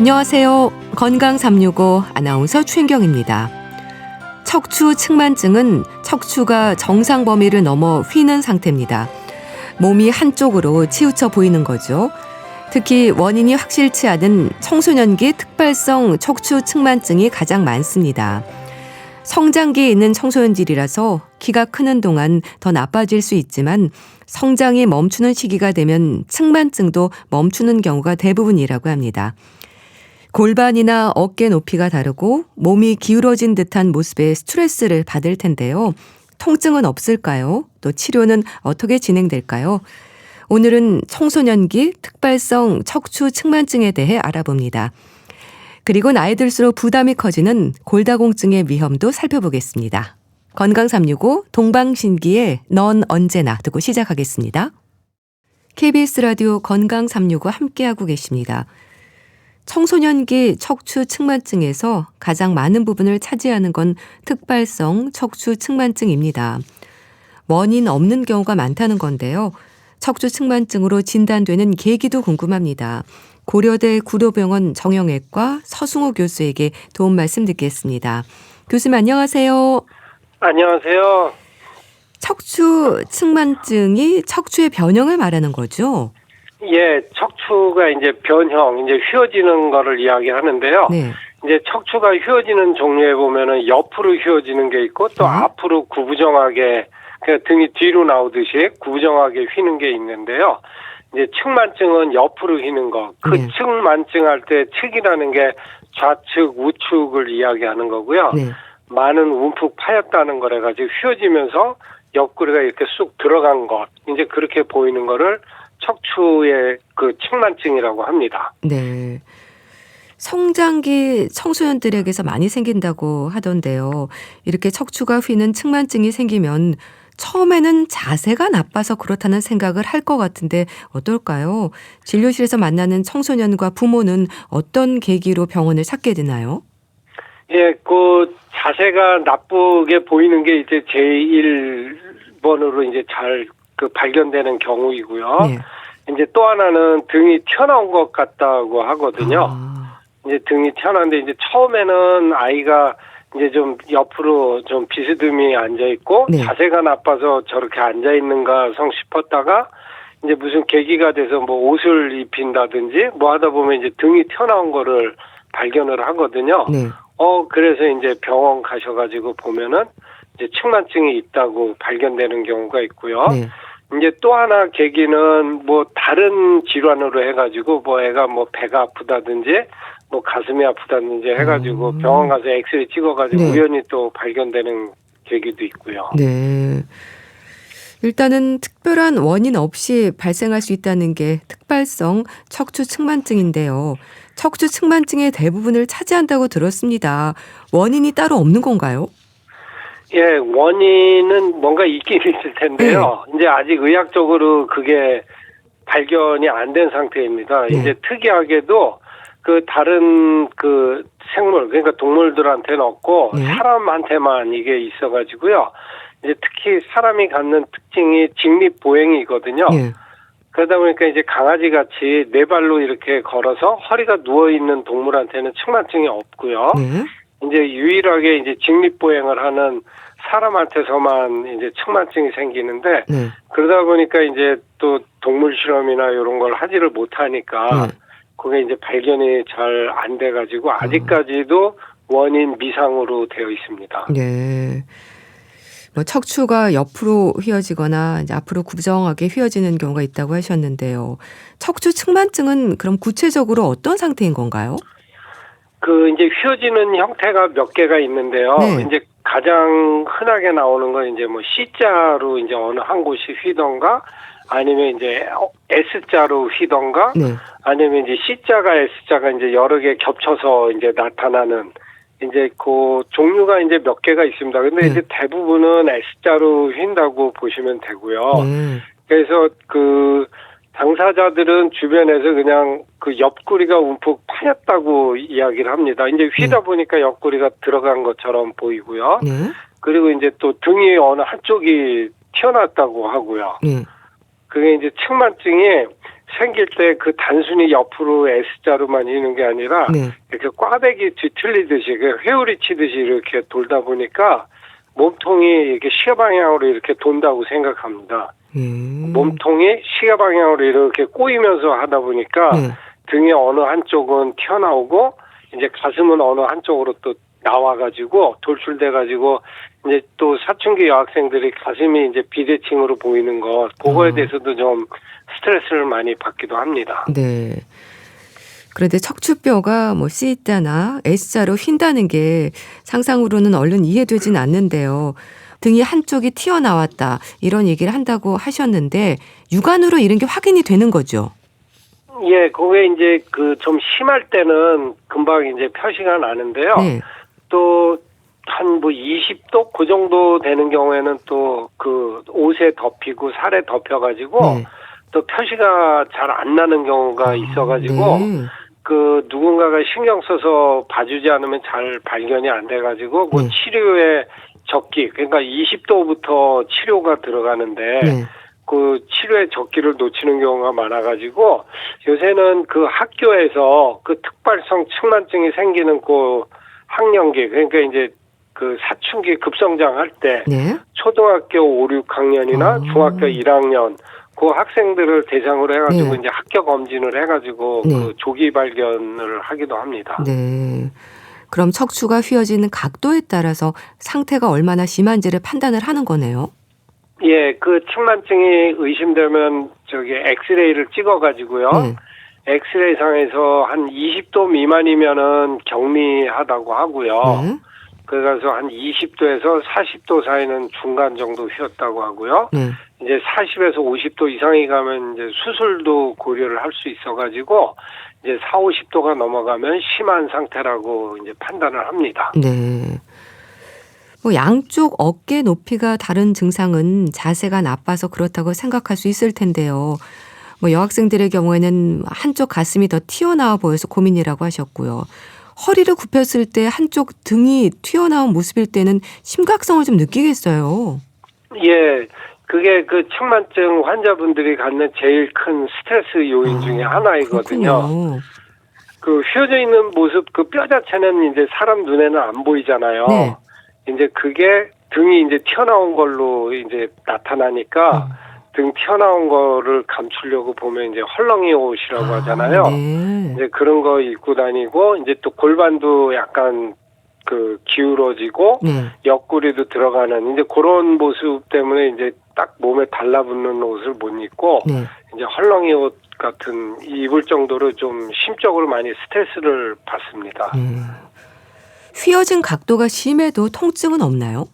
안녕하세요. 건강 365 아나운서 최인경입니다. 척추 측만증은 척추가 정상 범위를 넘어 휘는 상태입니다. 몸이 한쪽으로 치우쳐 보이는 거죠. 특히 원인이 확실치 않은 청소년기 특발성 척추 측만증이 가장 많습니다. 성장기에 있는 청소년들이라서 키가 크는 동안 더 나빠질 수 있지만 성장이 멈추는 시기가 되면 측만증도 멈추는 경우가 대부분이라고 합니다. 골반이나 어깨 높이가 다르고 몸이 기울어진 듯한 모습에 스트레스를 받을 텐데요. 통증은 없을까요? 또 치료는 어떻게 진행될까요? 오늘은 청소년기 특발성 척추 측만증에 대해 알아봅니다. 그리고 나이 들수록 부담이 커지는 골다공증의 위험도 살펴보겠습니다. 건강 365 동방신기의 넌 언제나 듣고 시작하겠습니다. KBS 라디오 건강 365 함께하고 계십니다. 청소년기 척추 측만증에서 가장 많은 부분을 차지하는 건 특발성 척추 측만증입니다. 원인 없는 경우가 많다는 건데요. 척추 측만증으로 진단되는 계기도 궁금합니다. 고려대 구로병원 정형외과 서승호 교수에게 도움 말씀 듣겠습니다. 교수님 안녕하세요. 안녕하세요. 척추 측만증이 척추의 변형을 말하는 거죠? 예, 척추가 이제 변형, 이제 휘어지는 거를 이야기하는데요. 네. 이제 척추가 휘어지는 종류에 보면은 옆으로 휘어지는 게 있고 또 앞으로 구부정하게 그냥 등이 뒤로 나오듯이 구부정하게 휘는 게 있는데요. 이제 측만증은 옆으로 휘는 거. 그 네. 측만증 할 때 측이라는 게 좌측, 우측을 이야기하는 거고요. 네. 많은 움푹 파였다는 거래 가지고 휘어지면서 옆구리가 이렇게 쑥 들어간 것. 이제 그렇게 보이는 거를 척추의 그 측만증이라고 합니다. 네. 성장기 청소년들에게서 많이 생긴다고 하던데요. 이렇게 척추가 휘는 측만증이 생기면 처음에는 자세가 나빠서 그렇다는 생각을 할 것 같은데 어떨까요? 진료실에서 만나는 청소년과 부모는 어떤 계기로 병원을 찾게 되나요? 예, 그 자세가 나쁘게 보이는 게 이제 제1번으로 이제 잘 그 발견되는 경우이고요. 네. 이제 또 하나는 등이 튀어나온 것 같다고 하거든요. 이제 등이 튀어나왔는데 이제 처음에는 아이가 이제 좀 옆으로 좀 비스듬히 앉아 있고 네. 자세가 나빠서 저렇게 앉아 있는가 싶었다가 이제 무슨 계기가 돼서 뭐 옷을 입힌다든지 뭐 하다 보면 이제 등이 튀어나온 거를 발견을 하거든요. 네. 그래서 이제 병원 가셔가지고 보면은 이제 측만증이 있다고 발견되는 경우가 있고요. 네. 이제 또 하나 계기는 뭐 다른 질환으로 해가지고 뭐 애가 뭐 배가 아프다든지 뭐 가슴이 아프다든지 해가지고 병원 가서 엑스레이 찍어가지고 네. 우연히 또 발견되는 계기도 있고요. 네. 일단은 특별한 원인 없이 발생할 수 있다는 게 특발성 척추 측만증인데요. 척추 측만증의 대부분을 차지한다고 들었습니다. 원인이 따로 없는 건가요? 예, 원인은 뭔가 있긴 있을 텐데요. 이제 아직 의학적으로 그게 발견이 안 된 상태입니다. 네. 이제 특이하게도 그 다른 그 생물, 그러니까 동물들한테는 없고 네. 사람한테만 이게 있어가지고요. 이제 특히 사람이 갖는 특징이 직립보행이거든요. 예. 그러다 보니까 이제 강아지 같이 네 발로 이렇게 걸어서 허리가 누워 있는 동물한테는 측만증이 없고요. 네. 이제 유일하게 이제 직립보행을 하는 사람한테서만 이제 측만증이 생기는데 네. 그러다 보니까 이제 또 동물 실험이나 이런 걸 하지를 못하니까 네. 그게 이제 발견이 잘 안 돼가지고 아직까지도 원인 미상으로 되어 있습니다. 네. 뭐 척추가 옆으로 휘어지거나 이제 앞으로 구부정하게 휘어지는 경우가 있다고 하셨는데요. 척추 측만증은 그럼 구체적으로 어떤 상태인 건가요? 그 이제 휘어지는 형태가 몇 개가 있는데요. 네. 이제 가장 흔하게 나오는 건 이제 뭐 C자로 이제 어느 한 곳이 휘던가 아니면 이제 S자로 휘던가 네. 아니면 이제 C자가 S자가 이제 여러 개 겹쳐서 이제 나타나는 이제 그 종류가 이제 몇 개가 있습니다. 근데 네. 이제 대부분은 S자로 휜다고 보시면 되고요. 네. 그래서 그 당사자들은 주변에서 그냥 그 옆구리가 움푹 파였다고 이야기를 합니다. 이제 휘다 보니까 옆구리가 들어간 것처럼 보이고요. 네. 그리고 이제 또 등이 어느 한쪽이 튀어났다고 하고요. 네. 그게 이제 측만증이 생길 때 그 단순히 옆으로 S자로만 있는 게 아니라 네. 이렇게 꽈배기 뒤틀리듯이 회오리 치듯이 이렇게 돌다 보니까 몸통이 이렇게 시계 방향으로 이렇게 돈다고 생각합니다. 몸통이 시계 방향으로 이렇게 꼬이면서 하다 보니까 네. 등의 어느 한쪽은 튀어나오고 이제 가슴은 어느 한쪽으로 또 나와가지고 돌출돼가지고 이제 또 사춘기 여학생들이 가슴이 이제 비대칭으로 보이는 것 그거에 대해서도 좀 스트레스를 많이 받기도 합니다. 네. 그런데 척추뼈가 뭐 C자나 S자로 휜다는 게 상상으로는 얼른 이해되진 않는데요. 등이 한쪽이 튀어나왔다 이런 얘기를 한다고 하셨는데 육안으로 이런 게 확인이 되는 거죠? 예, 그게 이제 그 좀 심할 때는 금방 이제 표시가 나는데요. 네. 또 한 뭐 20도 그 정도 되는 경우에는 또 그 옷에 덮이고 살에 덮여가지고 네. 또 표시가 잘 안 나는 경우가 있어가지고 네. 그 누군가가 신경 써서 봐주지 않으면 잘 발견이 안 돼가지고 그 네. 치료의 적기 그러니까 20도부터 치료가 들어가는데 네. 그 치료의 적기를 놓치는 경우가 많아가지고 요새는 그 학교에서 그 특발성 측만증이 생기는 그 학년기 그러니까 이제 그 사춘기 급성장 할 때 네. 초등학교 5, 6학년이나 중학교 1학년 그 학생들을 대상으로 해가지고 네. 이제 학교 검진을 해가지고 네. 그 조기 발견을 하기도 합니다. 네. 그럼 척추가 휘어지는 각도에 따라서 상태가 얼마나 심한지를 판단을 하는 거네요. 예, 그 측만증이 의심되면 저기 엑스레이를 찍어가지고요. 네. 엑스레이 상에서 한 20도 미만이면은 경미하다고 하고요. 네. 그래서 한 20도에서 40도 사이는 중간 정도 휘었다고 하고요. 네. 이제 40에서 50도 이상이 가면 이제 수술도 고려를 할 수 있어가지고 이제 4, 50도가 넘어가면 심한 상태라고 이제 판단을 합니다. 네. 뭐 양쪽 어깨 높이가 다른 증상은 자세가 나빠서 그렇다고 생각할 수 있을 텐데요. 뭐 여학생들의 경우에는 한쪽 가슴이 더 튀어나와 보여서 고민이라고 하셨고요. 허리를 굽혔을 때 한쪽 등이 튀어나온 모습일 때는 심각성을 좀 느끼겠어요. 예, 그게 그 측만증 환자분들이 갖는 제일 큰 스트레스 요인 중에 하나이거든요. 그렇군요. 그 휘어져 있는 모습, 그 뼈 자체는 이제 사람 눈에는 안 보이잖아요. 네. 이제 그게 등이 이제 튀어나온 걸로 이제 나타나니까 등 튀어나온 거를 감추려고 보면 이제 헐렁이 옷이라고 하잖아요. 네. 이제 그런 거 입고 다니고 이제 또 골반도 약간 그 기울어지고 네. 옆구리도 들어가는 이제 그런 모습 때문에 이제 딱 몸에 달라붙는 옷을 못 입고 네. 이제 헐렁이 옷 같은 입을 정도로 좀 심적으로 많이 스트레스를 받습니다. 휘어진 각도가 심해도 통증은 없나요?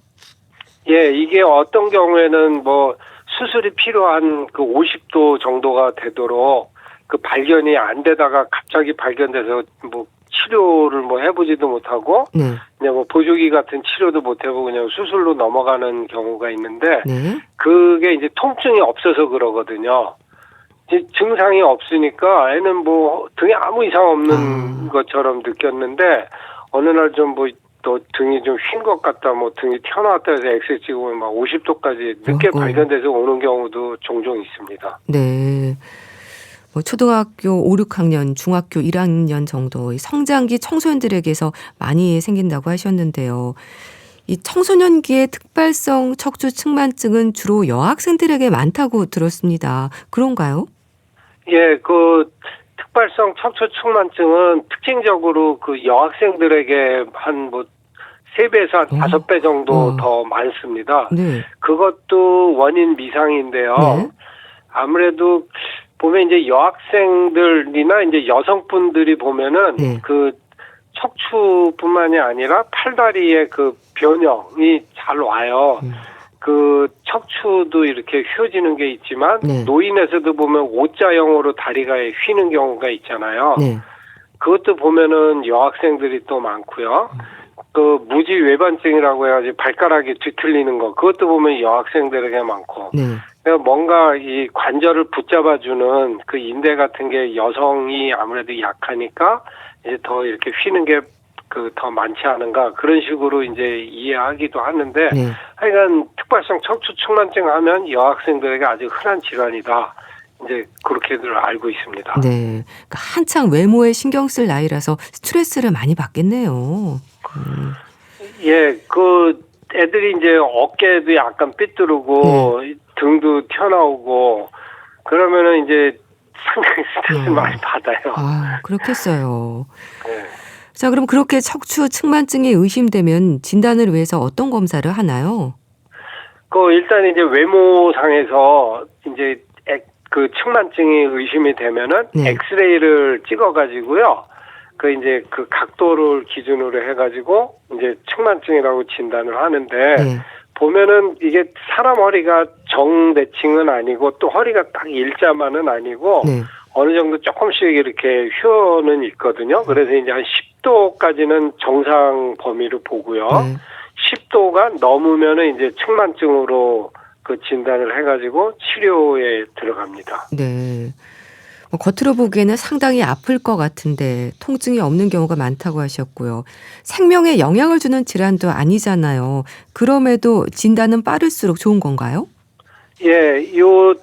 예, 이게 어떤 경우에는 뭐 수술이 필요한 그 50도 정도가 되도록 그 발견이 안 되다가 갑자기 발견돼서 뭐 치료를 뭐 해보지도 못하고 네. 그냥 뭐 보조기 같은 치료도 못 해보고 그냥 수술로 넘어가는 경우가 있는데 네. 그게 이제 통증이 없어서 그러거든요. 이제 증상이 없으니까 애는 뭐 등에 아무 이상 없는 것처럼 느꼈는데 어느 날 좀 뭐 또 등이 좀 휜 것 같다, 뭐 등이 튀어나왔다 해서 엑스레이 찍으면 막 50도까지 늦게 어이구. 발견돼서 오는 경우도 종종 있습니다. 네. 뭐 초등학교 5, 6학년, 중학교 1학년 정도 성장기 청소년들에게서 많이 생긴다고 하셨는데요. 이 청소년기의 특발성 척추 측만증은 주로 여학생들에게 많다고 들었습니다. 그런가요? 예, 그 특발성 척추 측만증은 특징적으로 그 여학생들에게 한 뭐 3배에서 한 5배 정도 더 많습니다. 네. 그것도 원인 미상인데요. 네. 아무래도 보면 이제 여학생들이나 이제 여성분들이 보면은 네. 그 척추뿐만이 아니라 팔다리의 그 변형이 잘 와요. 그 척추도 이렇게 휘어지는 게 있지만 네. 노인에서도 보면 O자형으로 다리가 휘는 경우가 있잖아요. 네. 그것도 보면은 여학생들이 또 많고요. 그 무지 외반증이라고 해가지고 발가락이 뒤틀리는 거 그것도 보면 여학생들에게 많고. 네. 그러니까 뭔가 이 관절을 붙잡아주는 그 인대 같은 게 여성이 아무래도 약하니까 이제 더 이렇게 휘는 게 그 더 많지 않은가 그런 식으로 이제 이해하기도 하는데 네. 하여간 특발성 척추 측만증 하면 여학생들에게 아주 흔한 질환이다 이제 그렇게들 알고 있습니다. 네. 그러니까 한창 외모에 신경 쓸 나이라서 스트레스를 많이 받겠네요. 예, 그 애들이 이제 어깨도 약간 삐뚤고 등도 튀어나오고 그러면은 이제 상당히 스트레스 많이 받아요. 아, 그렇겠어요. 네. 자, 그럼 그렇게 척추 측만증이 의심되면 진단을 위해서 어떤 검사를 하나요? 그 일단 이제 외모상에서 이제 그 측만증이 의심이 되면은 네. 엑스레이를 찍어가지고요. 그 이제 그 각도를 기준으로 해가지고 이제 측만증이라고 진단을 하는데 네. 보면은 이게 사람 허리가 정대칭은 아니고 또 허리가 딱 일자만은 아니고 네. 어느 정도 조금씩 이렇게 휘어는 있거든요. 그래서 이제 한 10도까지는 정상 범위를 보고요. 네. 10도가 넘으면은 이제 측만증으로 그 진단을 해가지고 치료에 들어갑니다. 네. 뭐 겉으로 보기에는 상당히 아플 것 같은데 통증이 없는 경우가 많다고 하셨고요. 생명에 영향을 주는 질환도 아니잖아요. 그럼에도 진단은 빠를수록 좋은 건가요? 예, 요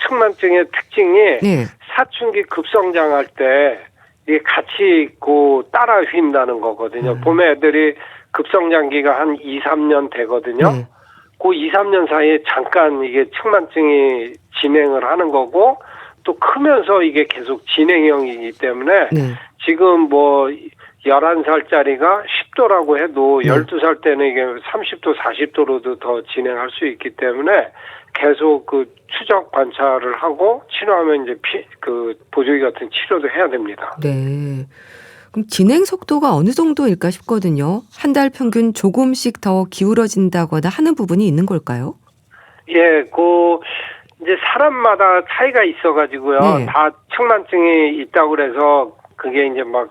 측만증의 특징이 네. 사춘기 급성장할 때 이게 같이 그 따라 휜다는 거거든요. 보면 애들이 급성장기가 한 2, 3년 되거든요. 네. 그 2, 3년 사이에 잠깐 이게 측만증이 진행을 하는 거고 또 크면서 이게 계속 진행형이기 때문에 네. 지금 뭐 11살짜리가 10도라고 해도 네. 12살 때는 이게 30도, 40도로도 더 진행할 수 있기 때문에 계속 그 추적 관찰을 하고 치료하면 이제 그 보조기 같은 치료도 해야 됩니다. 네. 그럼 진행 속도가 어느 정도일까 싶거든요. 한 달 평균 조금씩 더 기울어진다거나 하는 부분이 있는 걸까요? 예, 그 이제 사람마다 차이가 있어가지고요. 네. 다 측만증이 있다고 그래서 그게 이제 막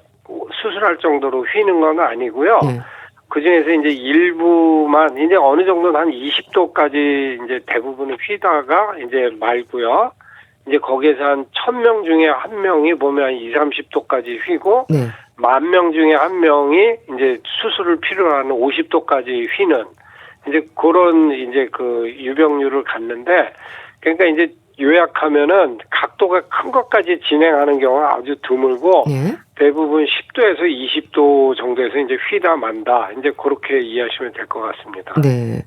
수술할 정도로 휘는 건 아니고요. 네. 그 중에서 이제 일부만 이제 어느 정도는 한 20도까지 이제 대부분을 휘다가 이제 말고요. 이제 거기에서 한 1000명 중에 한 명이 보면 한 20, 30도까지 휘고 네. 10,000명 중에 한 명이 이제 수술을 필요로 하는 50도까지 휘는 이제 그런 이제 그 유병률을 갖는데 그러니까 이제 요약하면은 각도가 큰 것까지 진행하는 경우가 아주 드물고 네. 대부분 10도에서 20도 정도에서 이제 휘다 만다. 이제 그렇게 이해하시면 될 것 같습니다. 네.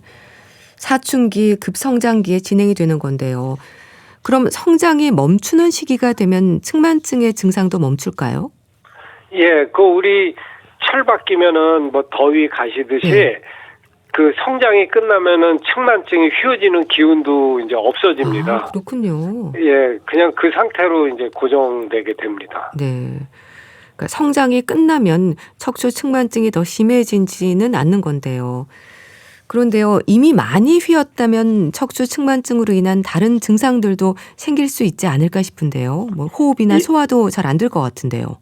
사춘기 급성장기에 진행이 되는 건데요. 그럼 성장이 멈추는 시기가 되면 측만증의 증상도 멈출까요? 예, 그 우리 철 바뀌면은 뭐 더위 가시듯이 네. 그 성장이 끝나면은 측만증이 휘어지는 기운도 이제 없어집니다. 아, 그렇군요. 예, 그냥 그 상태로 이제 고정되게 됩니다. 네. 그러니까 성장이 끝나면 척추 측만증이 더 심해지지는 않는 건데요. 그런데요, 이미 많이 휘었다면 척추 측만증으로 인한 다른 증상들도 생길 수 있지 않을까 싶은데요. 뭐 호흡이나 소화도 잘 안 될 것 같은데요.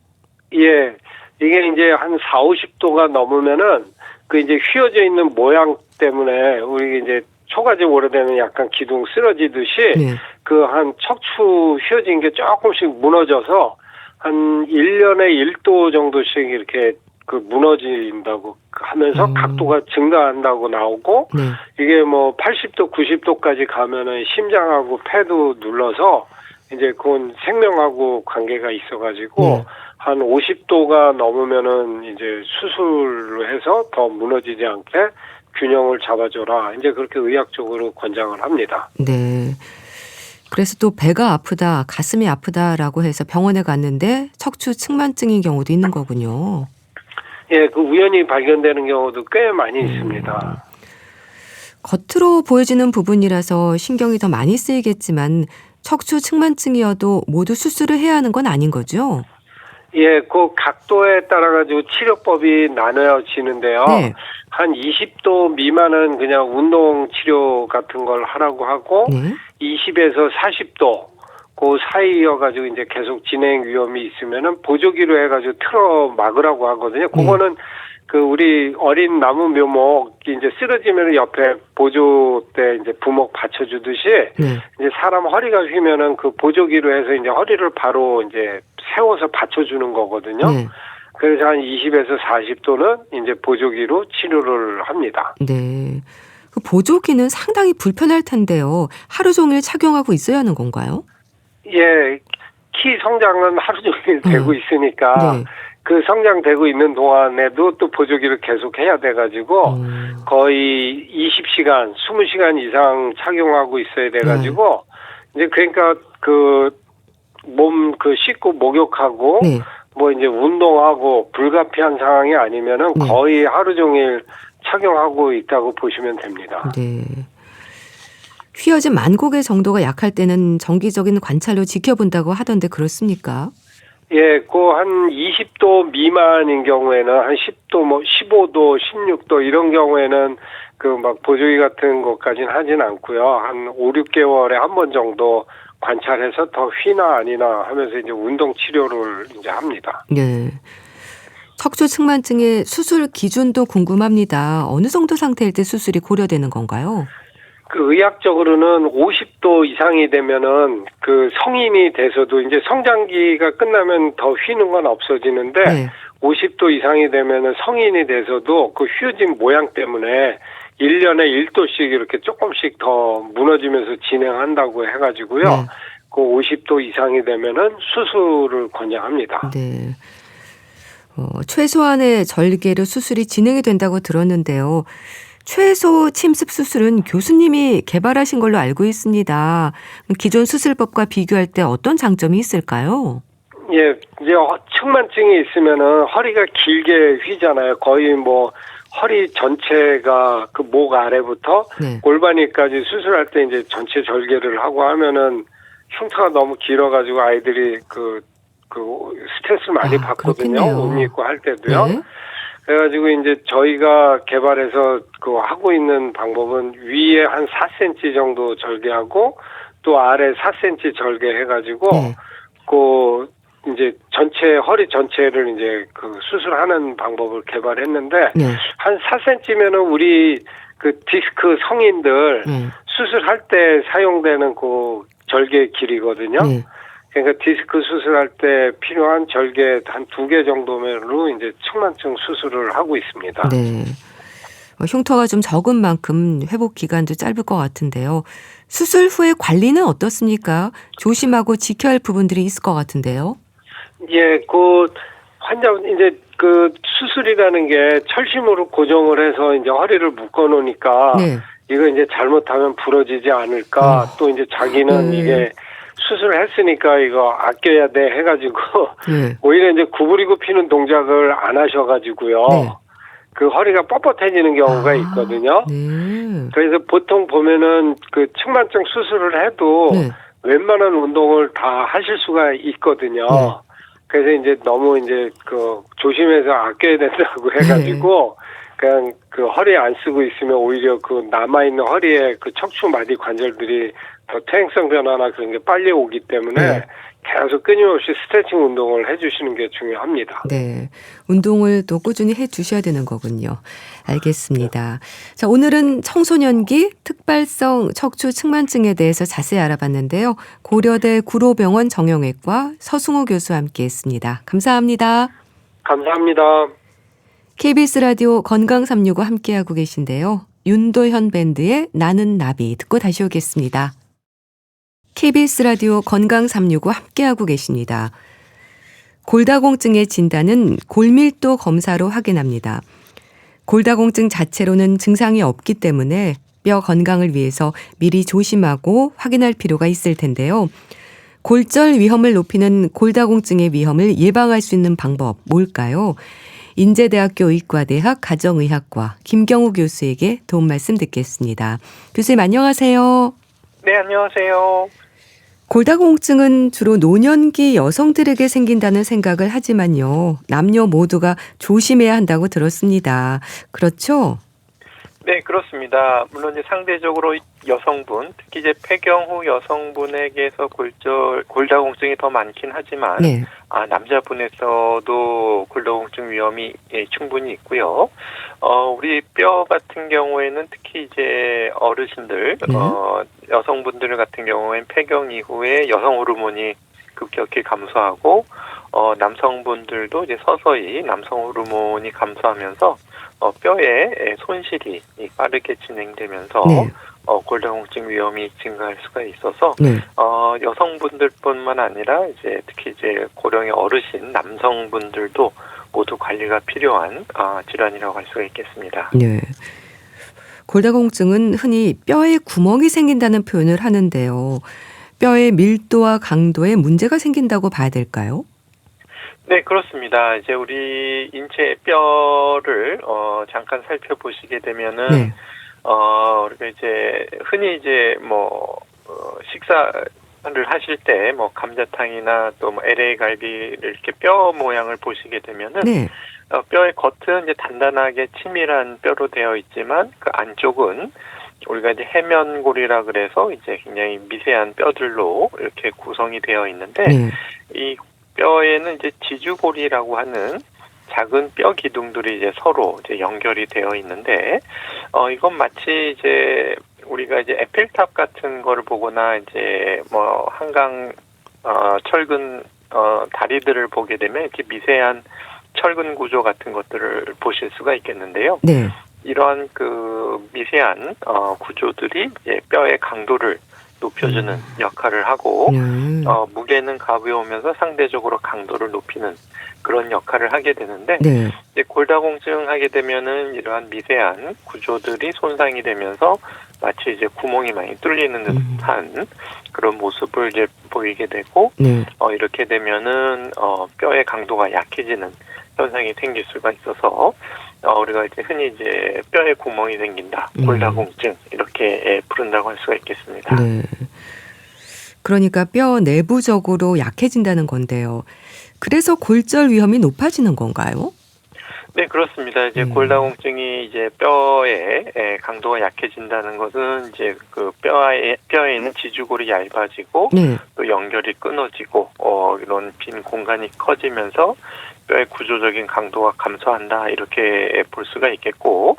예, 이게 이제 한 4, 50도가 넘으면은 그 이제 휘어져 있는 모양 때문에 우리 이제 초가지 오래되면 약간 기둥 쓰러지듯이 네. 그 한 척추 휘어진 게 조금씩 무너져서 한 1년에 1도 정도씩 이렇게 그 무너진다고 하면서 각도가 증가한다고 나오고 네. 이게 뭐 80도, 90도까지 가면은 심장하고 폐도 눌러서 이제 그건 생명하고 관계가 있어가지고 네. 한 50도가 넘으면은 이제 수술로 해서 더 무너지지 않게 균형을 잡아줘라. 이제 그렇게 의학적으로 권장을 합니다. 네. 그래서 또 배가 아프다, 가슴이 아프다라고 해서 병원에 갔는데 척추 측만증인 경우도 있는 거군요. 예, 그 우연히 발견되는 경우도 꽤 많이 있습니다. 겉으로 보여지는 부분이라서 신경이 더 많이 쓰이겠지만 척추 측만증이어도 모두 수술을 해야 하는 건 아닌 거죠? 예, 그 각도에 따라 가지고 치료법이 나눠지는데요. 네. 한 20도 미만은 그냥 운동 치료 같은 걸 하라고 하고 네. 20에서 40도 그 사이여가지고 이제 계속 진행 위험이 있으면은 보조기로 해가지고 틀어 막으라고 하거든요. 그거는 그 우리 어린 나무 묘목 이제 쓰러지면 옆에 보조 때 이제 부목 받쳐주듯이 네. 이제 사람 허리가 휘면은 그 보조기로 해서 이제 허리를 바로 이제 세워서 받쳐주는 거거든요. 네. 그래서 한 20에서 40도는 이제 보조기로 치료를 합니다. 네. 그 보조기는 상당히 불편할 텐데요. 하루 종일 착용하고 있어야 하는 건가요? 예, 키 성장은 하루 종일 되고 있으니까 네. 그 성장되고 있는 동안에도 또 보조기를 계속 해야 돼가지고 거의 20시간, 20시간 이상 착용하고 있어야 돼가지고 이제 그러니까 그 몸 씻고 목욕하고 네. 뭐 이제 운동하고 불가피한 상황이 아니면은 네. 거의 하루 종일 착용하고 있다고 보시면 됩니다. 네. 휘어진 만곡의 정도가 약할 때는 정기적인 관찰로 지켜본다고 하던데 그렇습니까? 예, 한 20도 미만인 경우에는 한 10도, 뭐 15도, 16도 이런 경우에는 그 막 보조기 같은 것까지는 하진 않고요. 한 5, 6개월에 한 번 정도 관찰해서 더 휘나 아니나 하면서 이제 운동 치료를 이제 합니다. 네. 척추 측만증의 수술 기준도 궁금합니다. 어느 정도 상태일 때 수술이 고려되는 건가요? 그 의학적으로는 50도 이상이 되면은 그 성인이 돼서도 이제 성장기가 끝나면 더 휘는 건 없어지는데 네. 50도 이상이 되면은 성인이 돼서도 그 휘어진 모양 때문에 1년에 1도씩 이렇게 조금씩 더 무너지면서 진행한다고 해가지고요. 네. 그 50도 이상이 되면은 수술을 권장합니다. 네. 최소한의 절개로 수술이 진행이 된다고 들었는데요. 최소 침습 수술은 교수님이 개발하신 걸로 알고 있습니다. 기존 수술법과 비교할 때 어떤 장점이 있을까요? 예, 이제 측만증이 있으면은 허리가 길게 휘잖아요. 거의 뭐 허리 전체가 그 목 아래부터 네. 골반위까지 수술할 때 이제 전체 절개를 하고 하면은 흉터가 너무 길어가지고 아이들이 그 스트레스를 많이 받거든요. 그렇겠네요. 옷 입고 할 때도요. 네. 그래가지고 이제 저희가 개발해서 그 하고 있는 방법은 위에 한 4cm 정도 절개하고 또 아래 4cm 절개해가지고 네. 그 이제 전체 허리 전체를 이제 그 수술하는 방법을 개발했는데 네. 한 4cm면은 우리 그 디스크 성인들 네. 수술할 때 사용되는 그 절개 길이거든요. 네. 그러니까 디스크 수술할 때 필요한 절개 한 2개 정도로 이제 측만증 수술을 하고 있습니다. 네. 흉터가 좀 적은 만큼 회복 기간도 짧을 것 같은데요. 수술 후에 관리는 어떻습니까? 조심하고 지켜야 할 부분들이 있을 것 같은데요. 예, 그 환자 이제 그 수술이라는 게 철심으로 고정을 해서 이제 허리를 묶어 놓으니까 네. 이거 이제 잘못하면 부러지지 않을까. 또 이제 자기는 이게 수술을 했으니까 이거 아껴야 돼 해가지고 네. 오히려 이제 구부리고 피는 동작을 안 하셔가지고요. 네. 그 허리가 뻣뻣해지는 경우가 있거든요. 네. 그래서 보통 보면은 그 측만증 수술을 해도 네. 웬만한 운동을 다 하실 수가 있거든요. 네. 그래서 이제 너무 이제 그 조심해서 아껴야 된다고 해가지고 그냥 그 허리에 안 쓰고 있으면 오히려 그 남아있는 허리에 그 척추 마디 관절들이 더 퇴행성 변화나 그런 게 빨리 오기 때문에 네. 계속 끊임없이 스트레칭 운동을 해주시는 게 중요합니다. 네. 운동을 또 꾸준히 해 주셔야 되는 거군요. 알겠습니다. 자, 오늘은 청소년기 특발성 척추 측만증에 대해서 자세히 알아봤는데요. 고려대 구로병원 정형외과 서승호 교수와 함께했습니다. 감사합니다. 감사합니다. KBS 라디오 건강 365 함께하고 계신데요. 윤도현 밴드의 나는 나비 듣고 다시 오겠습니다. KBS 라디오 건강 365 함께하고 계십니다. 골다공증의 진단은 골밀도 검사로 확인합니다. 골다공증 자체로는 증상이 없기 때문에 뼈 건강을 위해서 미리 조심하고 확인할 필요가 있을 텐데요. 골절 위험을 높이는 골다공증의 위험을 예방할 수 있는 방법 뭘까요? 인제대학교 의과대학 가정의학과 김경우 교수에게 도움 말씀 듣겠습니다. 교수님 안녕하세요. 네, 안녕하세요. 골다공증은 주로 노년기 여성들에게 생긴다는 생각을 하지만요. 남녀 모두가 조심해야 한다고 들었습니다. 그렇죠? 네, 그렇습니다. 물론 이제 상대적으로 여성분, 특히 이제 폐경 후 여성분에게서 골다공증이 더 많긴 하지만, 네. 남자분에서도 골다공증 위험이 충분히 있고요. 우리 뼈 같은 경우에는 특히 이제 어르신들, 여성분들 같은 경우에는 폐경 이후에 여성 호르몬이 급격히 감소하고 남성분들도 이제 서서히 남성 호르몬이 감소하면서 뼈에 손실이 빠르게 진행되면서 네. 골다공증 위험이 증가할 수가 있어서 네. 여성분들뿐만 아니라 이제 특히 이제 고령의 어르신 남성분들도 모두 관리가 필요한 질환이라고 할 수가 있겠습니다. 네. 골다공증은 흔히 뼈에 구멍이 생긴다는 표현을 하는데요. 뼈의 밀도와 강도에 문제가 생긴다고 봐야 될까요? 네, 그렇습니다. 이제 우리 인체 뼈를 잠깐 살펴보시게 되면은 네. 우리가 이제 흔히 이제 식사를 하실 때 감자탕이나 또 LA 갈비를 이렇게 뼈 모양을 보시게 되면은 네. 뼈의 겉은 이제 단단하게 치밀한 뼈로 되어 있지만 그 안쪽은 우리가 이제 해면골이라 그래서 이제 굉장히 미세한 뼈들로 이렇게 구성이 되어 있는데 네. 이 뼈에는 이제 지주골이라고 하는 작은 뼈 기둥들이 이제 서로 이제 연결이 되어 있는데 이건 마치 이제 우리가 이제 에펠탑 같은 거를 보거나 이제 한강 철근 다리들을 보게 되면 이렇게 미세한 철근 구조 같은 것들을 보실 수가 있겠는데요. 네. 이러한 그 미세한 구조들이 이제 뼈의 강도를 높여주는 역할을 하고 무게는 가벼우면서 상대적으로 강도를 높이는 그런 역할을 하게 되는데 네. 이제 골다공증 하게 되면은 이러한 미세한 구조들이 손상이 되면서 마치 이제 구멍이 많이 뚫리는 듯한 그런 모습을 이제 보이게 되고 네. 이렇게 되면은 뼈의 강도가 약해지는 현상이 생길 수가 있어서 우리가 이제 흔히 이제 뼈에 구멍이 생긴다, 골다공증 이렇게 부른다고 할 수가 있겠습니다. 네. 그러니까 뼈 내부적으로 약해진다는 건데요. 그래서 골절 위험이 높아지는 건가요? 네, 그렇습니다. 이제 골다공증이 이제 뼈의 강도가 약해진다는 것은 이제 그 뼈에 있는 지주골이 얇아지고 네. 또 연결이 끊어지고 이런 빈 공간이 커지면서 뼈의 구조적인 강도가 감소한다 이렇게 볼 수가 있겠고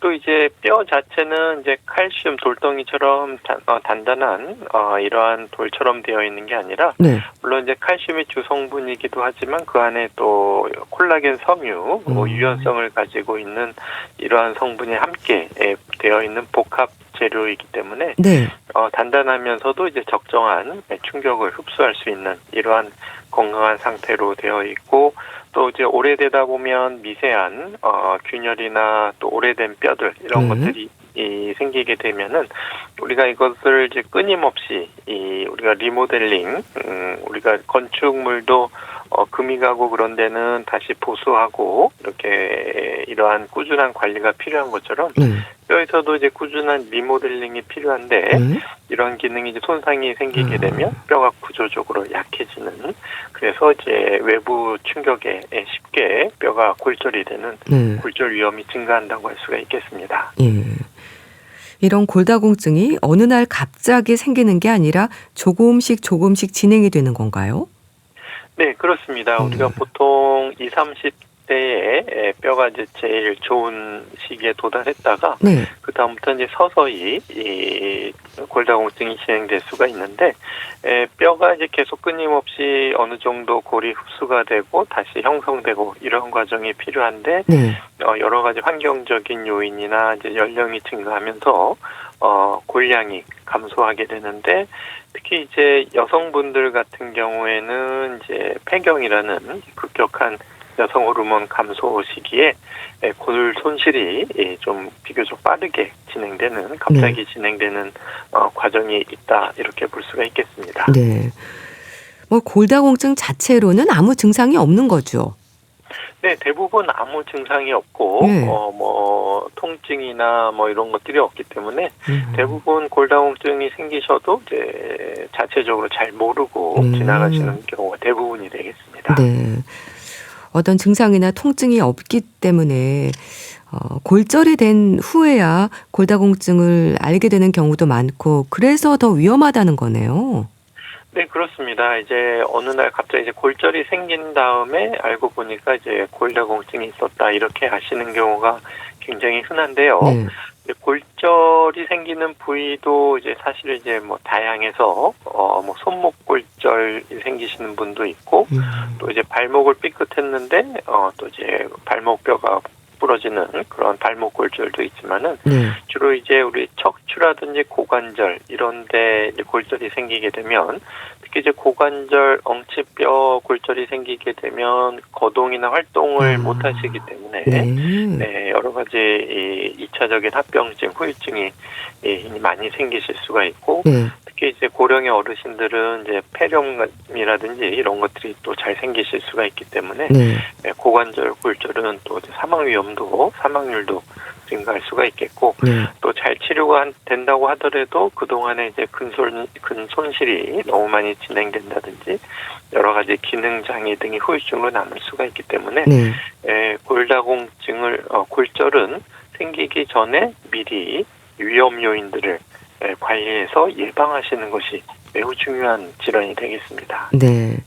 또 이제 뼈 자체는 이제 칼슘 돌덩이처럼 단단한 이러한 돌처럼 되어 있는 게 아니라 네. 물론 이제 칼슘이 주성분이기도 하지만 그 안에 또 콜라겐 섬유 유연성을 가지고 있는 이러한 성분이 함께 되어 있는 복합 재료이기 때문에 네. 단단하면서도 이제 적정한 충격을 흡수할 수 있는 이러한 건강한 상태로 되어 있고 또 이제 오래되다 보면 미세한 균열이나 또 오래된 뼈들 이런 것들이 생기게 되면은 우리가 이것을 이제 끊임없이 우리가 리모델링 우리가 건축물도 금이 가고 그런 데는 다시 보수하고 이렇게 이러한 꾸준한 관리가 필요한 것처럼 뼈에서도 이제 꾸준한 리모델링이 필요한데 이런 기능이 이제 손상이 생기게 되면 뼈가 구조적으로 약해지는 그래서 이제 외부 충격에 쉽게 뼈가 골절이 되는 골절 위험이 증가한다고 할 수가 있겠습니다. 예. 이런 골다공증이 어느 날 갑자기 생기는 게 아니라 조금씩 진행이 되는 건가요? 네, 그렇습니다. 우리가 보통 20, 30대에 뼈가 이제 제일 좋은 시기에 도달했다가 그다음부터 이제 서서히 이 골다공증이 진행될 수가 있는데 뼈가 이제 계속 끊임없이 어느 정도 골이 흡수가 되고 다시 형성되고 이런 과정이 필요한데 여러 가지 환경적인 요인이나 이제 연령이 증가하면서 골량이 감소하게 되는데 특히 이제 여성분들 같은 경우에는 이제 폐경이라는 급격한 여성 호르몬 감소 시기에 골 손실이 좀 비교적 빠르게 진행되는 갑자기 진행되는 과정이 있다 이렇게 볼 수가 있겠습니다. 네. 골다공증 자체로는 아무 증상이 없는 거죠. 네, 대부분 아무 증상이 없고 통증이나 이런 것들이 없기 때문에 대부분 골다공증이 생기셔도 이제 자체적으로 잘 모르고 지나가시는 경우가 대부분이 되겠습니다. 네. 어떤 증상이나 통증이 없기 때문에 골절이 된 후에야 골다공증을 알게 되는 경우도 많고 그래서 더 위험하다는 거네요. 네, 그렇습니다. 이제 어느 날 갑자기 이제 골절이 생긴 다음에 알고 보니까 이제 골다공증이 있었다 이렇게 아시는 경우가 굉장히 흔한데요. 골절 골절이 생기는 부위도 이제 사실 이제 뭐 다양해서 뭐 손목 골절이 생기시는 분도 있고 또 이제 발목을 삐끗했는데 또 이제 발목뼈가 부러지는 그런 발목 골절도 있지만은 주로 이제 우리 척추라든지 고관절 이런데 이제 골절이 생기게 되면 특히 이제 고관절 엉치뼈 골절이 생기게 되면 거동이나 활동을 못 하시기 때문에 네, 여러 가지 이 2차적인 합병증, 후유증이 많이 생기실 수가 있고 특히 이제 고령의 어르신들은 이제 폐렴이라든지 이런 것들이 또 잘 생기실 수가 있기 때문에 고관절 골절은 또 사망 위험도 사망률도 증가할 수가 있겠고 또 잘 치료가 된다고 하더라도 그동안에 이제 근손실이 너무 많이 진행된다든지 여러 가지 기능 장애 등이 후유증으로 남을 수가 있기 때문에 골절은 생기기 전에 미리 위험 요인들을 관리해서 예방하시는 것이 매우 중요한 질환이 되겠습니다. 네,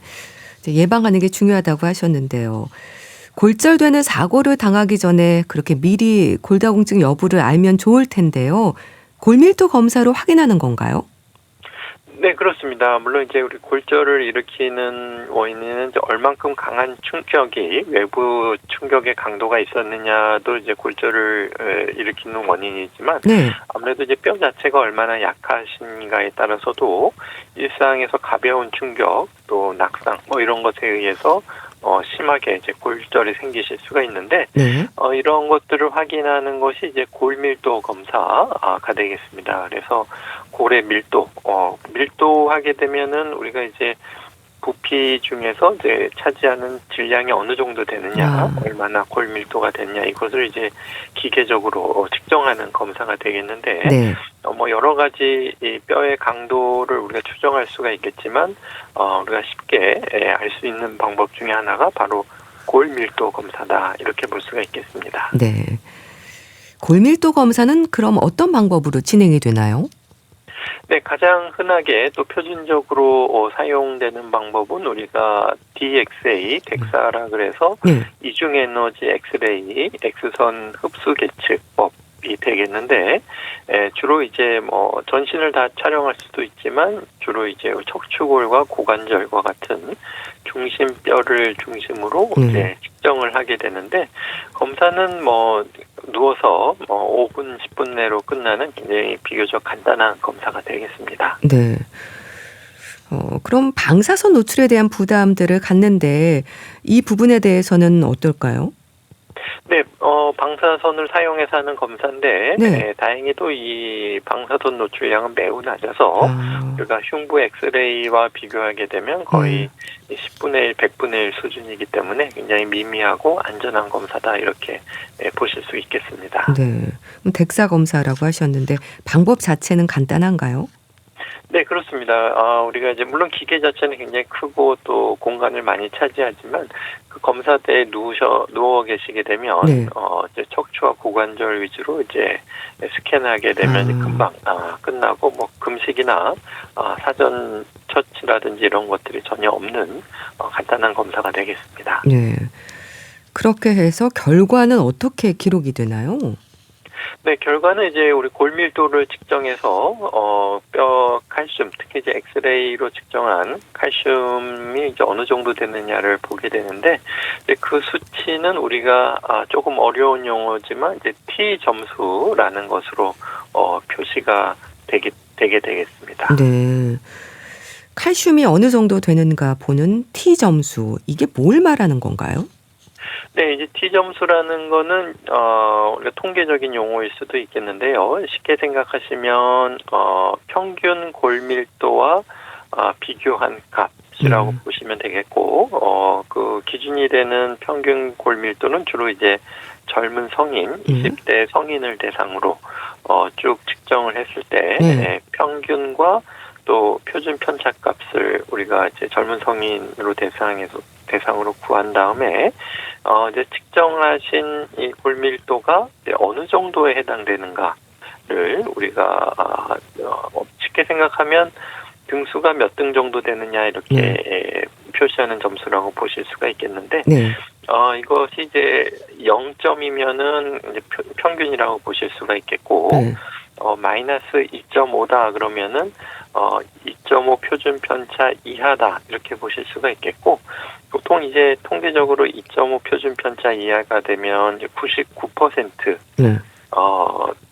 예방하는 게 중요하다고 하셨는데요. 골절되는 사고를 당하기 전에 그렇게 미리 골다공증 여부를 알면 좋을 텐데요. 골밀도 검사로 확인하는 건가요? 네, 그렇습니다. 물론 이제 우리 골절을 일으키는 원인은 이제 얼만큼 강한 충격이 외부 충격의 강도가 있었느냐도 이제 골절을 일으키는 원인이지만 아무래도 이제 뼈 자체가 얼마나 약하신가에 따라서도 일상에서 가벼운 충격 또 낙상 뭐 이런 것에 의해서 심하게 이제 골절이 생기실 수가 있는데 이런 것들을 확인하는 것이 이제 골밀도 검사가 되겠습니다. 그래서 골의 밀도하게 되면은 우리가 이제 부피 중에서 이제 차지하는 질량이 어느 정도 되느냐, 얼마나 골 밀도가 되느냐 이것을 이제 기계적으로 측정하는 검사가 되겠는데, 뭐 여러 가지 이 뼈의 강도를 우리가 추정할 수가 있겠지만, 우리가 쉽게 알 수 있는 방법 중에 하나가 바로 골 밀도 검사다 이렇게 볼 수가 있겠습니다. 네. 골 밀도 검사는 그럼 어떤 방법으로 진행이 되나요? 네, 가장 흔하게 또 표준적으로 사용되는 방법은 우리가 DXA, 덱사라 그래서 이중 에너지 엑스레이, 엑스선 흡수 계측법이 되겠는데 주로 이제 뭐 전신을 다 촬영할 수도 있지만 주로 이제 척추골과 고관절과 같은 중심뼈를 중심으로 이제 측정을 하게 되는데 검사는 뭐 누워서 5분, 10분 내로 끝나는 굉장히 비교적 간단한 검사가 되겠습니다. 네. 그럼 방사선 노출에 대한 부담들을 갖는데 이 부분에 대해서는 어떨까요? 네, 방사선을 사용해서 하는 검사인데 다행히도 이 방사선 노출량은 매우 낮아서 우리가 흉부 엑스레이와 비교하게 되면 거의 10분의 1, 100분의 1 수준이기 때문에 굉장히 미미하고 안전한 검사다 이렇게 보실 수 있겠습니다. 네, 덱사 검사라고 하셨는데 방법 자체는 간단한가요? 네, 그렇습니다. 우리가 이제 물론 기계 자체는 굉장히 크고 또 공간을 많이 차지하지만 그 검사대에 누워 계시게 되면 이제 척추와 고관절 위주로 이제 스캔하게 되면 금방 끝나고 뭐 금식이나 사전 처치라든지 이런 것들이 전혀 없는 간단한 검사가 되겠습니다. 네. 그렇게 해서 결과는 어떻게 기록이 되나요? 네, 결과는 이제 우리 골밀도를 측정해서 뼈 칼슘, 특히 이제 엑스레이로 측정한 칼슘이 이제 어느 정도 되느냐를 보게 되는데, 이제 그 수치는 우리가 조금 어려운 용어지만 이제 T 점수라는 것으로 표시가 되게 되겠습니다. 네. 칼슘이 어느 정도 되는가 보는 T 점수, 이게 뭘 말하는 건가요? 네, 이제 T 점수라는 거는 우리가 통계적인 용어일 수도 있겠는데요. 쉽게 생각하시면 평균 골밀도와 비교한 값이라고 보시면 되겠고, 그 기준이 되는 평균 골밀도는 주로 이제 젊은 성인, 20대 성인을 대상으로 쭉 측정을 했을 때 평균과 또 표준 편차값을 우리가 이제 젊은 성인으로 대상으로 구한 다음에 이제 측정하신 이 골밀도가 이제 어느 정도에 해당되는가를 우리가 쉽게 생각하면 등수가 몇 등 정도 되느냐 이렇게 표시하는 점수라고 보실 수가 있겠는데 이것이 이제 0점이면은 이제 평균이라고 보실 수가 있겠고 마이너스 2.5다 그러면은 2.5 표준 편차 이하다 이렇게 보실 수가 있겠고, 보통 이제 통계적으로 2.5 표준 편차 이하가 되면 이제 99%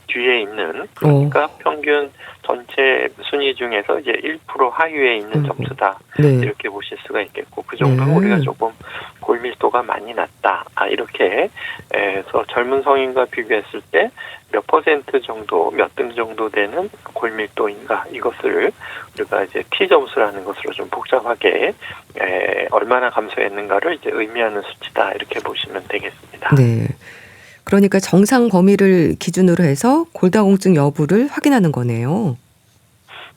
뒤에 있는, 그러니까 평균 전체 순위 중에서 이제 1% 하위에 있는 점수다 이렇게 보실 수가 있겠고, 그 정도는 우리가 조금 골밀도가 많이 낮다 이렇게 해서 젊은 성인과 비교했을 때 몇 퍼센트 정도, 몇 등 정도 되는 골밀도인가, 이것을 우리가 이제 T 점수라는 것으로 좀 복잡하게 얼마나 감소했는가를 이제 의미하는 수치다 이렇게 보시면 되겠습니다. 네. 그러니까 정상 범위를 기준으로 해서 골다공증 여부를 확인하는 거네요.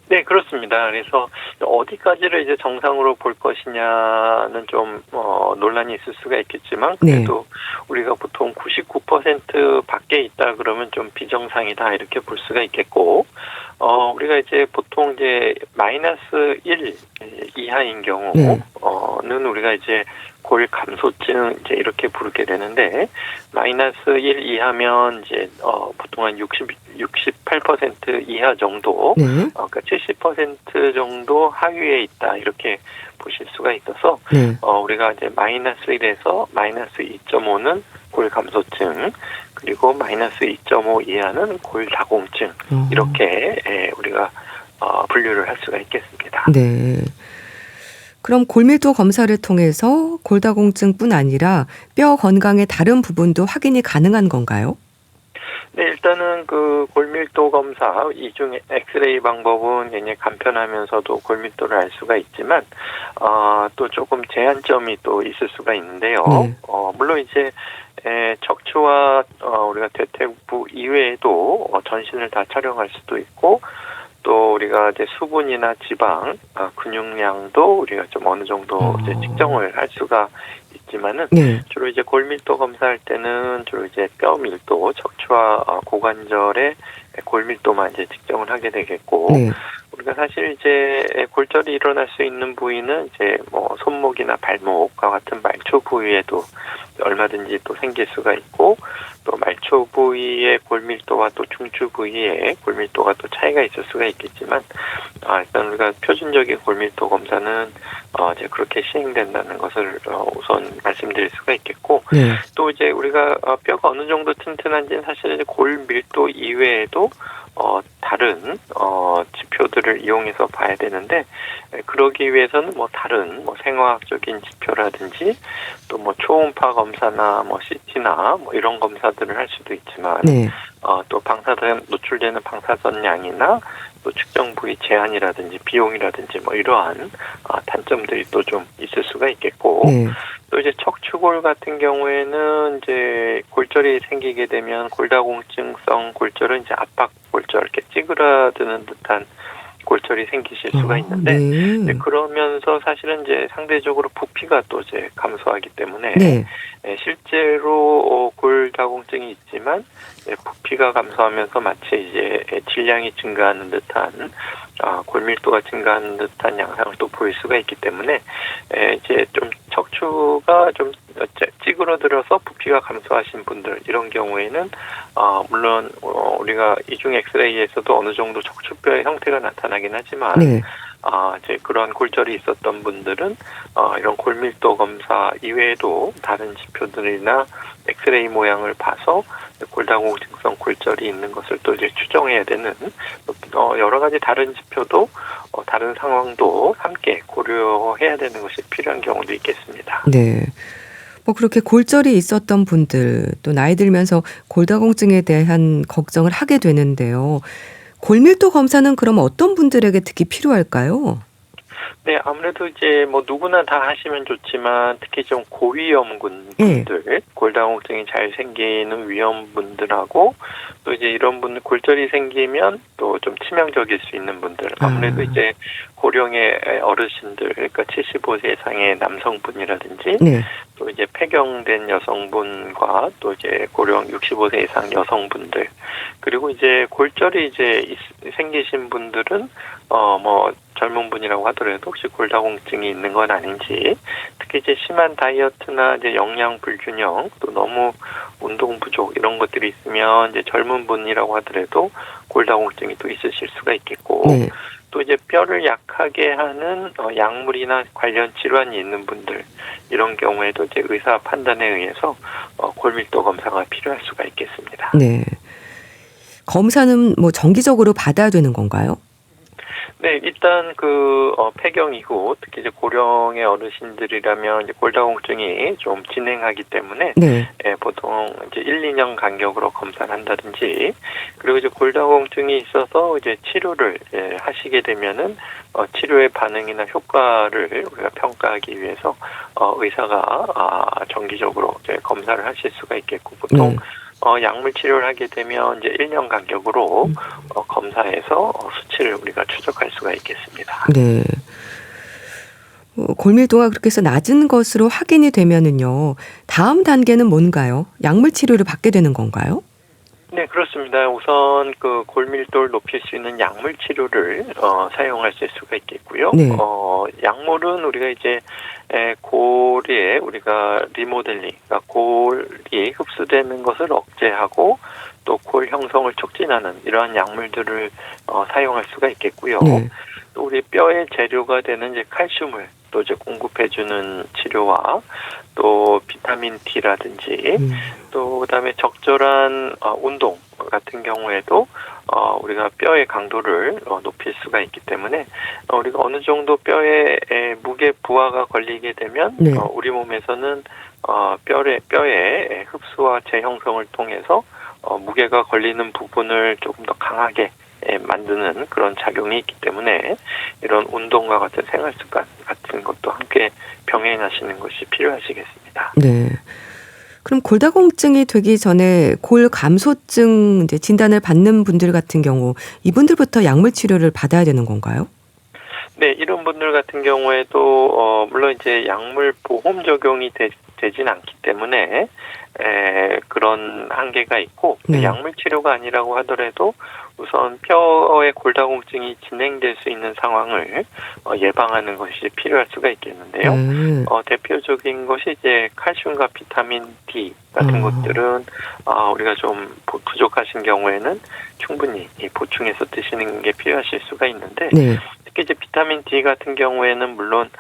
네, 그렇습니다. 그래서 어디까지를 이제 정상으로 볼 것이냐는 좀 논란이 있을 수가 있겠지만, 그래도 우리가 보통 99% 밖에 있다 그러면 좀 비정상이다 이렇게 볼 수가 있겠고, 우리가 이제 보통 이제 마이너스 1 이하인 경우는 우리가 이제 골 감소증 이제 이렇게 부르게 되는데, 마이너스 1 이하면 이제 보통 한 68% 이하 정도, 그러니까 70% 정도 하위에 있다 이렇게 보실 수가 있어서 우리가 이제 마이너스 1에서 마이너스 2.5는 골 감소증, 그리고 마이너스 2.5 이하는 골다공증 이렇게 우리가 분류를 할 수가 있겠습니다. 네. 그럼 골밀도 검사를 통해서 골다공증뿐 아니라 뼈 건강의 다른 부분도 확인이 가능한 건가요? 네, 일단은 그 골밀도 검사 이중 엑스레이 방법은 굉장히 간편하면서도 골밀도를 알 수가 있지만 또 조금 제한점이 또 있을 수가 있는데요. 물론 이제 척추와 우리가 대퇴부 이외에도 전신을 다 촬영할 수도 있고, 또 우리가 이제 수분이나 지방, 근육량도 우리가 좀 어느 정도 이제 측정을 할 수가 있지만은 주로 이제 골밀도 검사할 때는 주로 이제 뼈 밀도, 척추와 고관절의 골밀도만 이제 측정을 하게 되겠고, 우리가 사실 이제 골절이 일어날 수 있는 부위는 이제 뭐 손목이나 발목과 같은 말초 부위에도 얼마든지 또 생길 수가 있고, 또 말초 부위의 골밀도와 또 중추 부위의 골밀도가 또 차이가 있을 수가 있겠지만, 일단 우리가 표준적인 골밀도 검사는 이제 그렇게 시행된다는 것을 우선 말씀드릴 수가 있겠고, 또 이제 우리가 뼈가 어느 정도 튼튼한지는 사실 이제 골밀도 이외에도 다른 지표들을 이용해서 봐야 되는데, 그러기 위해서는 뭐 다른 뭐 생화학적인 지표라든지 또 뭐 초음파 검사나 뭐 CT나 뭐 이런 검사들을 할 수도 있지만, 또 방사선 노출되는 방사선량이나 또 측정 부위 제한이라든지 비용이라든지 뭐 이러한 단점들이 또 좀 있을 수가 있겠고, 또 이제 척추골 같은 경우에는 이제 골절이 생기게 되면 골다공증성 골절은 이제 압박 골절, 이렇게 찌그러드는 듯한 골절이 생기실 수가 있는데, 그러면서 사실은 이제 상대적으로 부피가 또 이제 감소하기 때문에 실제로 골다공증이 있지만 부피가 감소하면서 마치 이제 질량이 증가하는 듯한 골밀도가 증가하는 듯한 양상을 또 보일 수가 있기 때문에 이제 좀 척추가 좀 찌그러들어서 부피가 감소하신 분들, 이런 경우에는 물론 우리가 이중 엑스레이에서도 어느 정도 척추뼈의 형태가 나타나긴 하지만 이제 그런 골절이 있었던 분들은 이런 골밀도 검사 이외에도 다른 지표들이나 엑스레이 모양을 봐서 골다공증성 골절이 있는 것을 또 이제 추정해야 되는 여러 가지 다른 지표도 다른 상황도 함께 고려해야 되는 것이 필요한 경우도 있겠습니다. 네. 뭐 그렇게 골절이 있었던 분들, 또 나이 들면서 골다공증에 대한 걱정을 하게 되는데요. 골밀도 검사는 그럼 어떤 분들에게 특히 필요할까요? 네, 아무래도 이제 뭐 누구나 다 하시면 좋지만 특히 좀 고위험군들, 골다공증이 잘 생기는 위험분들하고, 또 이제 이런 분들 골절이 생기면 또 좀 치명적일 수 있는 분들, 아무래도 이제 고령의 어르신들, 그러니까 75세 이상의 남성분이라든지 또 이제 폐경된 여성분과 또 이제 고령 65세 이상 여성분들, 그리고 이제 골절이 이제 생기신 분들은 뭐 젊은 분이라고 하더라도 혹시 골다공증이 있는 건 아닌지, 특히 이제 심한 다이어트나 이제 영양 불균형, 또 너무 운동 부족 이런 것들이 있으면 이제 젊은 분이라고 하더라도 골다공증이 또 있으실 수가 있겠고, 네. 또 이제 뼈를 약하게 하는 약물이나 관련 질환이 있는 분들, 이런 경우에도 이제 의사 판단에 의해서 골밀도 검사가 필요할 수가 있겠습니다. 네. 검사는 뭐 정기적으로 받아야 되는 건가요? 네, 일단 폐경 이후 특히 이제 고령의 어르신들이라면 이제 골다공증이 좀 진행하기 때문에 네. 보통 이제 1, 2년 간격으로 검사를 한다든지, 그리고 이제 골다공증이 있어서 이제 치료를 하시게 되면은 치료의 반응이나 효과를 우리가 평가하기 위해서 의사가 정기적으로 이제 검사를 하실 수가 있겠고, 보통 약물 치료를 하게 되면 이제 1년 간격으로 검사해서 수치를 우리가 추적할 수가 있겠습니다. 네. 골밀도가 그렇게 해서 낮은 것으로 확인이 되면은요, 다음 단계는 뭔가요? 약물 치료를 받게 되는 건가요? 네, 그렇습니다. 우선 골밀도를 높일 수 있는 약물 치료를 사용하실 수가 있겠고요. 네. 약물은 우리가 이제 골에 우리가 리모델링, 그러니까 골이 흡수되는 것을 억제하고 또 골 형성을 촉진하는 이러한 약물들을 사용할 수가 있겠고요. 네. 또 우리 뼈의 재료가 되는 이제 칼슘을 또 이제 공급해주는 치료와 또 비타민 D라든지 또 그다음에 적절한 운동 같은 경우에도 우리가 뼈의 강도를 높일 수가 있기 때문에 우리가 어느 정도 뼈에 무게 부하가 걸리게 되면 네. 우리 몸에서는 뼈의 흡수와 재형성을 통해서 무게가 걸리는 부분을 조금 더 강하게 만드는 그런 작용이 있기 때문에 이런 운동과 같은 생활 습관 같은 것도 함께 병행하시는 것이 필요하시겠습니다. 네. 그럼 골다공증이 되기 전에 골 감소증 이제 진단을 받는 분들 같은 경우 이분들부터 약물 치료를 받아야 되는 건가요? 네, 이런 분들 같은 경우에도 물론 이제 약물 보험 적용이 되진 않기 때문에 그런 한계가 있고, 네. 약물 치료가 아니라고 하더라도 우선 뼈의 골다공증이 진행될 수 있는 상황을 예방하는 것이 필요할 수가 있겠는데요. 대표적인 것이 이제 칼슘과 비타민 D 같은 것들은 우리가 좀 부족하신 경우에는 충분히 보충해서 드시는 게 필요하실 수가 있는데, 네. 특히 이제 비타민 D 같은 경우에는 물론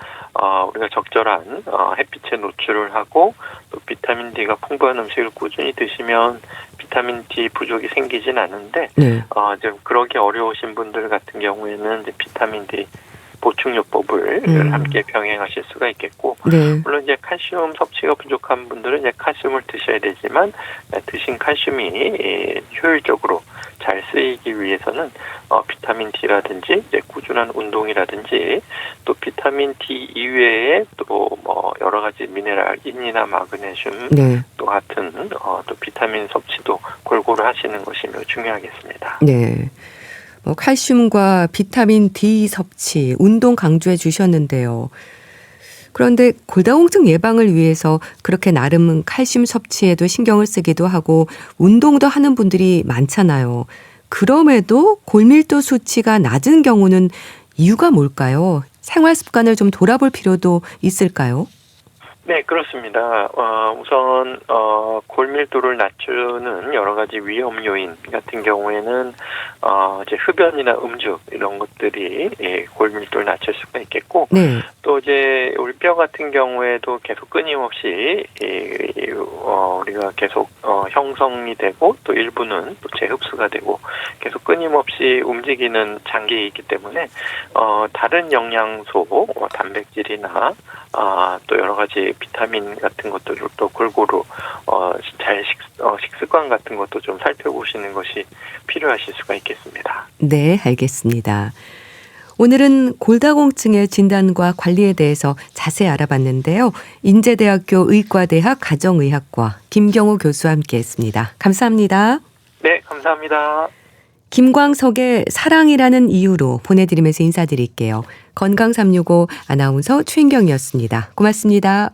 우리가 적절한 햇빛에 노출을 하고 또 비타민 D가 풍부한 음식을 꾸준히 드시면 비타민 D 부족이 생기진 않은데, 네. 좀 그러기 어려우신 분들 같은 경우에는 이제 비타민 D 보충요법을 함께 병행하실 수가 있겠고, 네. 물론 이제 칼슘 섭취가 부족한 분들은 이제 칼슘을 드셔야 되지만 드신 칼슘이 효율적으로 잘 쓰이기 위해서는 비타민 D라든지 이제 꾸준한 운동이라든지 또 비타민 D 이외에 또 뭐 여러 가지 미네랄, 인이나 마그네슘 네. 또 같은 또 비타민 섭취도 골고루 하시는 것이 매우 중요하겠습니다. 네. 칼슘과 비타민 D 섭취, 운동 강조해 주셨는데요. 그런데 골다공증 예방을 위해서 그렇게 나름 칼슘 섭취에도 신경을 쓰기도 하고 운동도 하는 분들이 많잖아요. 그럼에도 골밀도 수치가 낮은 경우는 이유가 뭘까요? 생활 습관을 좀 돌아볼 필요도 있을까요? 네, 그렇습니다. 우선 골밀도를 낮추는 여러 가지 위험 요인 같은 경우에는 이제 흡연이나 음주 이런 것들이 골밀도를 낮출 수가 있겠고, 네. 또 이제 우리 뼈 같은 경우에도 계속 끊임없이 우리가 계속 형성이 되고 또 일부는 또 재흡수가 되고 계속 끊임없이 움직이는 장기이기 때문에 다른 영양소, 단백질이나 또 여러 가지 비타민 같은 것들을 또 골고루 잘 식습관 같은 것도 좀 살펴보시는 것이 필요하실 수가 있겠습니다. 네, 알겠습니다. 오늘은 골다공증의 진단과 관리에 대해서 자세히 알아봤는데요. 인제대학교 의과대학 가정의학과 김경호 교수와 함께했습니다. 감사합니다. 네, 감사합니다. 김광석의 사랑이라는 이유로 보내드리면서 인사드릴게요. 건강365 아나운서 최인경이었습니다. 고맙습니다.